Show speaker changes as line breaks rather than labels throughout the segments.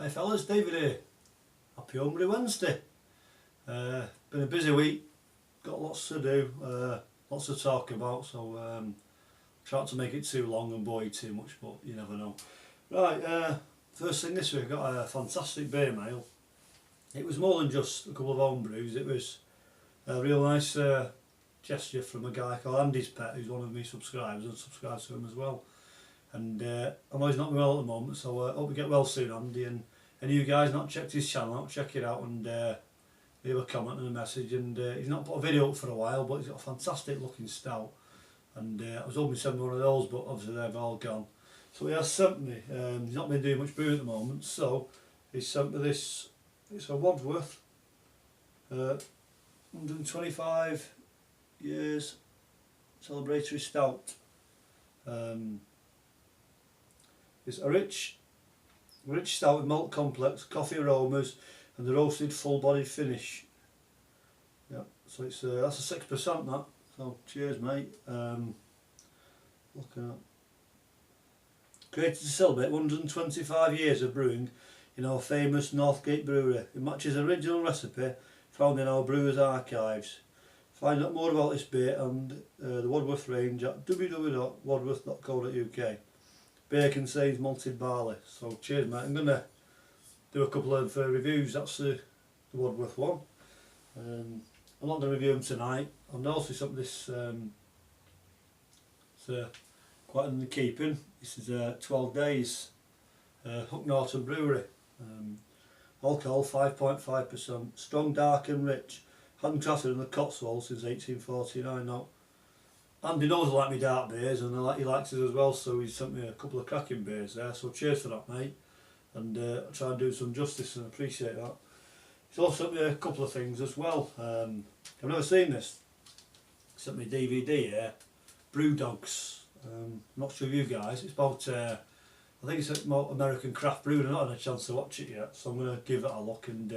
Hey fellas, David here. Happy Homebrew Wednesday. Been a busy week, got lots to do, lots to talk about, so try not to make it too long and bore you too much, but you never know. Right, first thing this week, I got a fantastic Beermail. It was more than just a couple of homebrews, it was a real nice gesture from a guy called Andyspet, who's one of my subscribers, and subscribes to him as well. And I know he's not well at the moment, so I hope you get well soon, Andy. And you guys not checked his channel out, check it out and leave a comment and a message. And he's not put a video up for a while, but he's got a fantastic looking stout. And I was hoping to send me one of those, but obviously they've all gone. So he has sent me, he's not been doing much brewing at the moment, so he sent me this. It's a Wadsworth, 125 years celebratory stout. It's a rich stout with malt complex, coffee aromas and the roasted full-bodied finish. Yeah, so it's that's a 6% that. So cheers, mate. Looking at created to celebrate 125 years of brewing in our famous Northgate brewery. It matches the original recipe found in our brewer's archives. Find out more about this beer and the Wadsworth range at www.wadworth.co.uk. Beer contains malted barley. So cheers, mate. I'm going to do a couple of reviews. That's the Wadsworth one. I'm not going to review them tonight. I've also sent this, it's quite in the keeping. This is 12 days, Hook Norton Brewery. Alcohol 5.5%, strong, dark and rich. Handcrafted in the Cotswolds since 1849 now. Andy knows I like my dark beers and he likes it as well, so he sent me a couple of cracking beers there, so cheers for that, mate. And I'll try and do some justice and appreciate that. He's also sent me a couple of things as well. I've never seen this. He sent me a DVD here, Brew Dogs. I'm not sure of you guys, it's about, I think it's about American craft brewing. I've not had a chance to watch it yet, so I'm going to give that a look and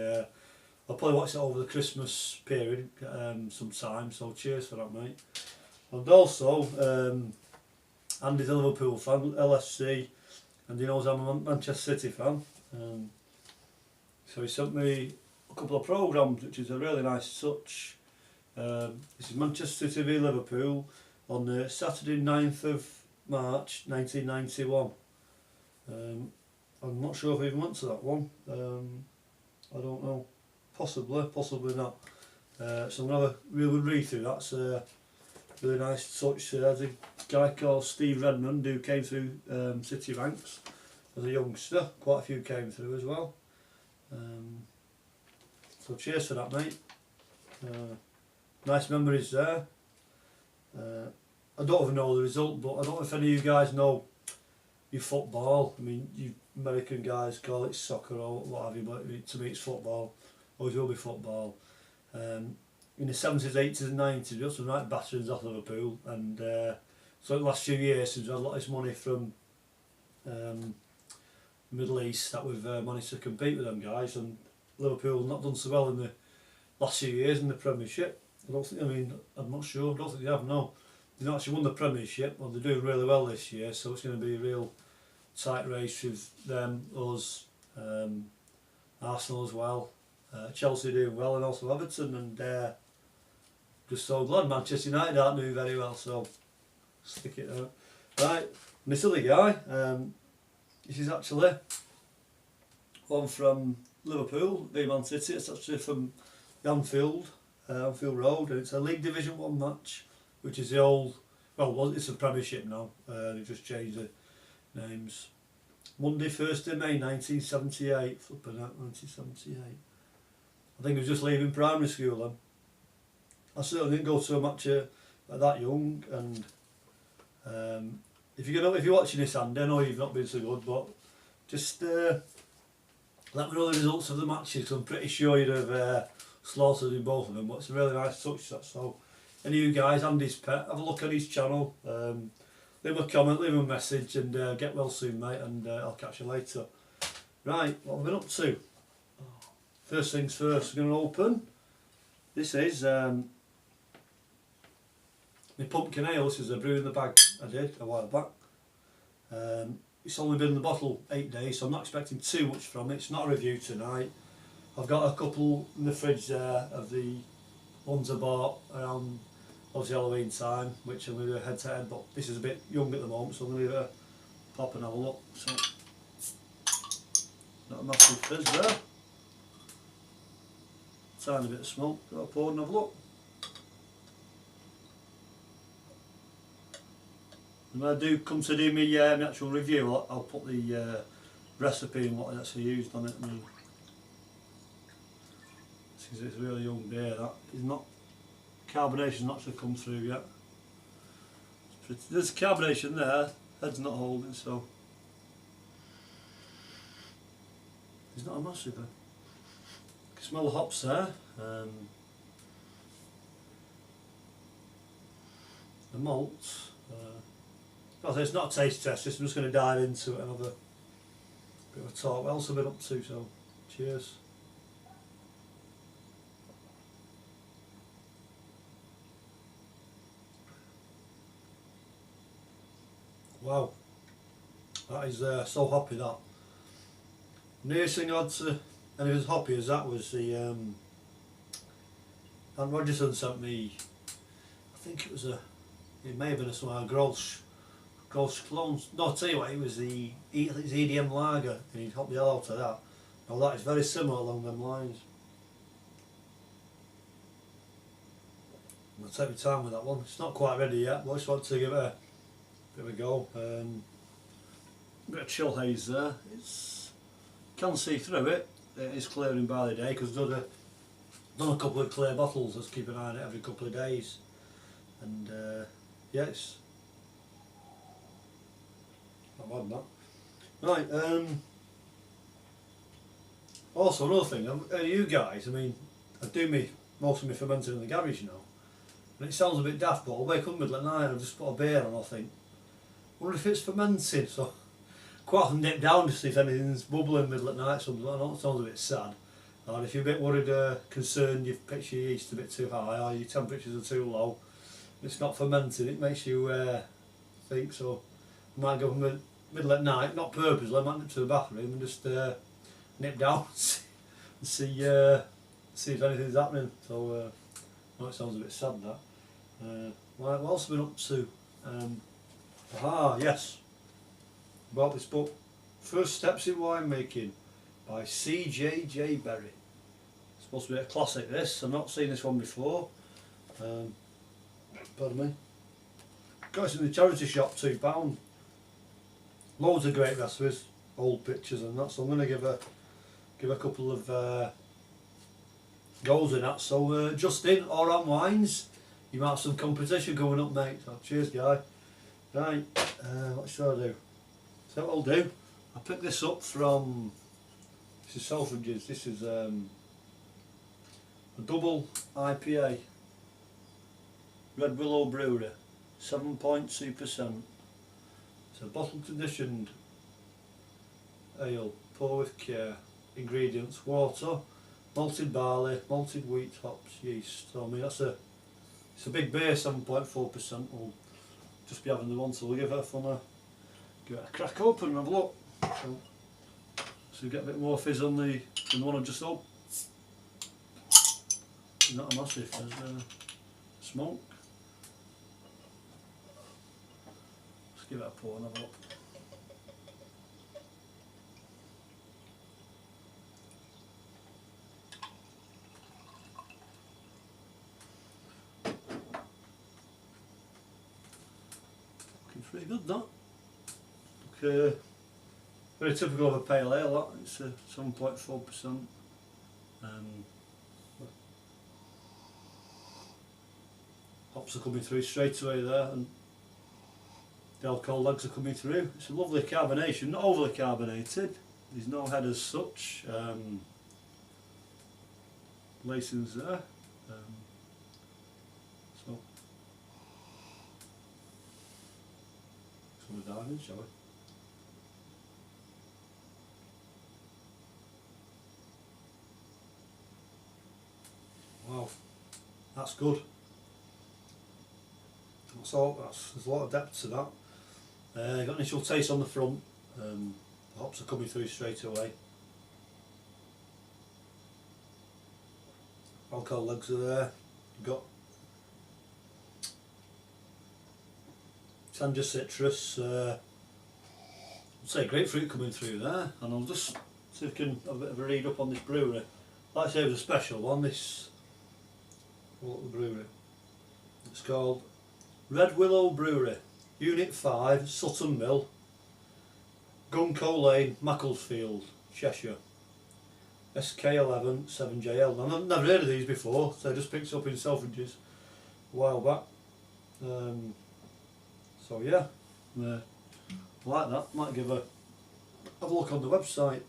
I'll probably watch it over the Christmas period sometime, so cheers for that, mate. And also, Andy's a Liverpool fan, LFC, and he knows I'm a Manchester City fan. So he sent me a couple of programmes, which is a really nice touch. This is Manchester City v Liverpool on Saturday 9th of March 1991. I'm not sure if I even went to that one. I don't know. Possibly not. So I'm going to have a real good read through. That's really nice touch. There's a guy called Steve Redmond who came through City ranks as a youngster. Quite a few came through as well. So cheers for that, mate. Nice memories there. I don't even know the result, but I don't know if any of you guys know your football. I mean, you American guys call it soccer or what have you, but to me it's football. Always will be football. In the 70s, 80s and 90s, we got some right batterings off Liverpool, and so the last few years since we had a lot of this money from the Middle East that we've managed to compete with them guys, and Liverpool not done so well in the last few years in the Premiership. I'm not sure, I don't think they have, no. They've not actually won the Premiership, well they're doing really well this year, so it's going to be a real tight race with them, us, Arsenal as well. Chelsea doing well and also Everton, and just so glad Manchester United aren't doing very well, so stick it out. Right, this other guy, this is actually one from Liverpool, v Man City. It's actually from Anfield Road, and it's a League Division 1 match, which is the old, well it's a Premiership now, they've just changed the names. Monday 1st of May 1978, flipping out 1978. I think I was just leaving primary school then. I certainly didn't go to a match at that young, and if you're watching this, Andy, I know you've not been so good, but just let me know the results of the matches, because I'm pretty sure you'd have slaughtered in both of them, but it's a really nice touch that. So any of you guys, Andy's pet, have a look at his channel, leave him a comment, leave him a message, and get well soon, mate, and I'll catch you later. Right, what have we been up to? First things first, we're going to open. This is my pumpkin ale. This is a brew in the bag I did a while back. it's only been in the bottle 8 days, so I'm not expecting too much from it. It's not a review tonight. I've got a couple in the fridge there of the ones I bought around obviously Halloween time, which I'm going to do a head to head, but this is a bit young at the moment, so I'm going to give it a pop and have a look. So, not a massive fizz there. Tiny bit of smoke, I'll pour and have a look. And when I do come to do my actual review, I'll put the recipe and what I actually used on it. I mean, it's really young beer, that is not, carbonation's not actually come through yet. There's carbonation there, head's not holding, so it's not a massive one. You can smell the hops there. The malt. It's not a taste test, I'm just going to dive into it and have a bit of a talk. What else have I been up to? So, cheers. Wow, that is so hoppy, that. Nearest thing I had to anything as hoppy as that was the Anne Rogerson sent me, I think it may have been some Grolsch clones. No, I'll tell you what, it was his EDM lager, and he'd hopped the hell out of that. Now that is very similar along them lines. I'll take my time with that one. It's not quite ready yet, but I just want to give it a bit of a go. Bit of chill haze there. Can see through it. It is clearing by the day because I've done a couple of clear bottles. Let's keep an eye on it every couple of days. And yeah, it's not bad, that. Right. Also another thing, you guys, I mean, I do most of my fermenting in the garage now, and it sounds a bit daft, but I'll wake up middle at night and I'll just put a beer on, I'll think, I wonder if it's fermenting, so quite often dip down to see if anything's bubbling middle at night, something like that. It sounds a bit sad. And if you're a bit worried, concerned you've pitched your yeast a bit too high or your temperatures are too low, it's not fermenting, it makes you think, so I might go middle at night, not purposely, I might nip to the bathroom and just nip down and see if anything's happening. So I know it sounds a bit sad, that. Right, what else have I been up to? Yes, about this book, First Steps in Winemaking by C.J. Berry. It's supposed to be a classic, this. I've not seen this one before. Pardon me. Got this in the charity shop, £2. Loads of great recipes, old pictures and that, so I'm going to give a couple of goals in that. So Justin, or on wines, you might have some competition coming up, mate. So cheers, guy. Right, what should I do? So what I'll do, I picked this up from, this is Selfridges, this is a double IPA, Red Willow Brewery, 7.2%. It's a bottle conditioned ale, pour with care. Ingredients: water, malted barley, malted wheat, hops, yeast. So I mean it's a big beer, 7.4%. We'll just be having the one, so we'll give it a crack open and have a look. So we get a bit more fizz on than the one I just up. Not a massive fizz, smoke. Let's give it a pour and have a look. Looking pretty good, that. Very typical of a pale ale, that. It's 7.4%. Hops are coming through straight away there, and the alcohol legs are coming through. It's a lovely carbonation, not overly carbonated. There's no head as such. Lacings there. So we'll dive in, shall we? Wow, that's good. There's a lot of depth to that. Got an initial taste on the front. The hops are coming through straight away. Alcohol legs are there. You've got Tanja citrus, I'd say grapefruit coming through there, and I'll just see if I can have a bit of a read up on this brewery. Like I say, it was a special one, this brewery. It's called Red Willow Brewery, Unit 5, Sutton Mill, Gunco Lane, Macclesfield, Cheshire. SK11 7JL. Now, I've never heard of these before, so I just picked up in Selfridges a while back. So yeah, like that. Might have a look on the website.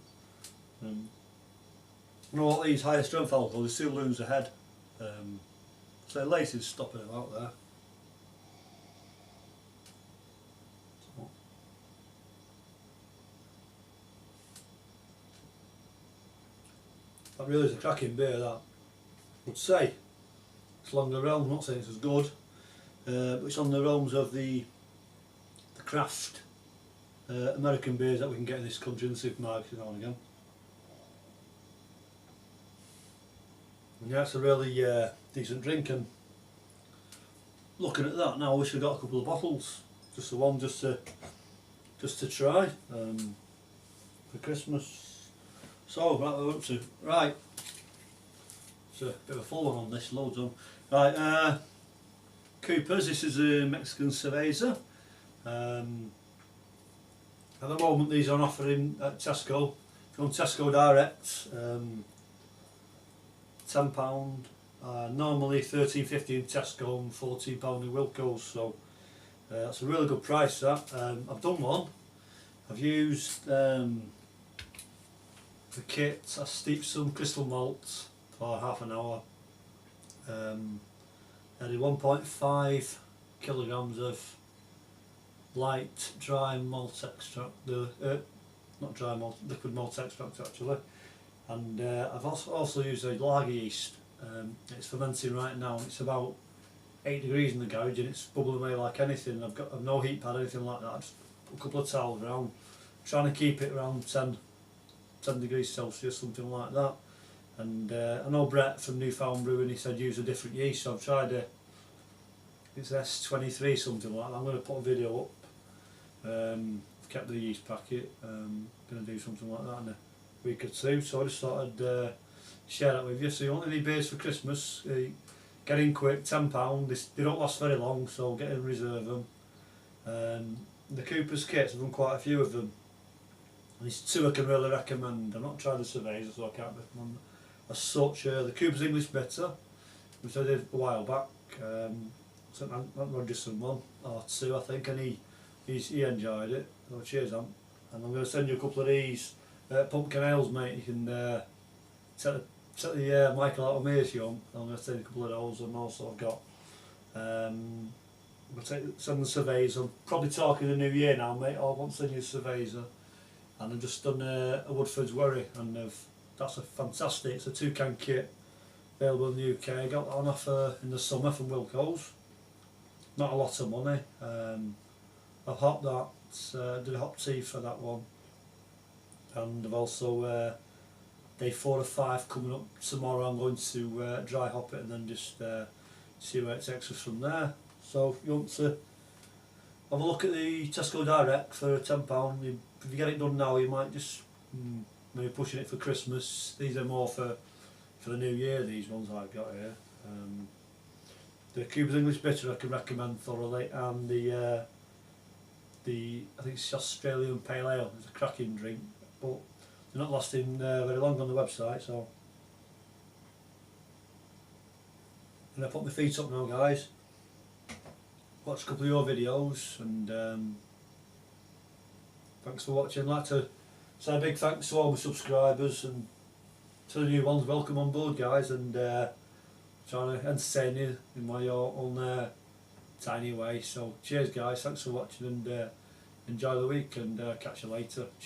You know what, these higher strength alcohol, they still lose ahead. So Lacey's stopping them out there. So. That really is a cracking beer, that. I would say it's along the realm, I'm not saying it's as good, but it's on the realms of the craft American beers that we can get in this country in the supermarket now and again. And yeah, it's a really decent drink, and looking at that now, I wish I got a couple of bottles, just the one, just to try for Christmas. So right, we're up to right. It's a bit of a full one on this, loads on. Right, Coopers. This is a Mexican cerveza. At the moment, these are on offer at Tesco. If you're on Tesco Direct, £10. Normally £13.50 in Tesco and £14 in Wilko's. So that's a really good price. That I've done one. I've used the kit. I steeped some crystal malt for half an hour. I did 1.5 kilograms of light dry malt extract, not dry malt, liquid malt extract actually, and I've also used a lager yeast. It's fermenting right now, and it's about 8 degrees in the garage, and it's bubbling away like anything. I've no heat pad or anything like that. Just put a couple of towels around, trying to keep it around 10 degrees Celsius, something like that. And I know Brett from Newfound Brewing, he said use a different yeast, so I've tried it's S23 something like that. I'm going to put a video up. I've kept the yeast packet, going to do something like that in a week or two, so I just thought I'd share that with you. So you want any beers for Christmas, get in quick, £10, they don't last very long, so get in and reserve them. The Cooper's kits, I've done quite a few of them. There's two I can really recommend. I've not tried the Cerveza, so I can't recommend as such. The Cooper's English Bitter, which I did a while back. I sent Rogerson one or two, I think, and he enjoyed it. So cheers, Ant. And I'm going to send you a couple of these pumpkin ales, mate. You can set the Michael out of me if you want. I'm going to send you a couple of those, and also I've got. I'm going to send the Cerveza. I'm probably talking the new year now, mate. I want to send you a Cerveza. And I've just done a Woodford's Wherry, and that's a fantastic. It's a 2-can kit available in the UK. I got that on offer in the summer from Wilko's. Not a lot of money. I've hopped that, did a hop tea for that one, and I've also day 4 or 5 coming up tomorrow. I'm going to dry hop it and then just see where it takes us from there. So if you want to have a look at the Tesco Direct for £10, if you get it done now, you might just maybe pushing it for Christmas. These are more for the new year, these ones I've got here. The Cooper's English Bitter I can recommend thoroughly, and the I think it's Australian Pale Ale. It's a cracking drink, but they're not lasting very long on the website. So I'm going to put my feet up now, guys. Watch a couple of your videos, and thanks for watching. I'd like to say a big thanks to all my subscribers, and to the new ones, welcome on board, guys, and trying to entertain you in my own tiny way. So cheers, guys, thanks for watching, and enjoy the week, and catch you later. Cheers.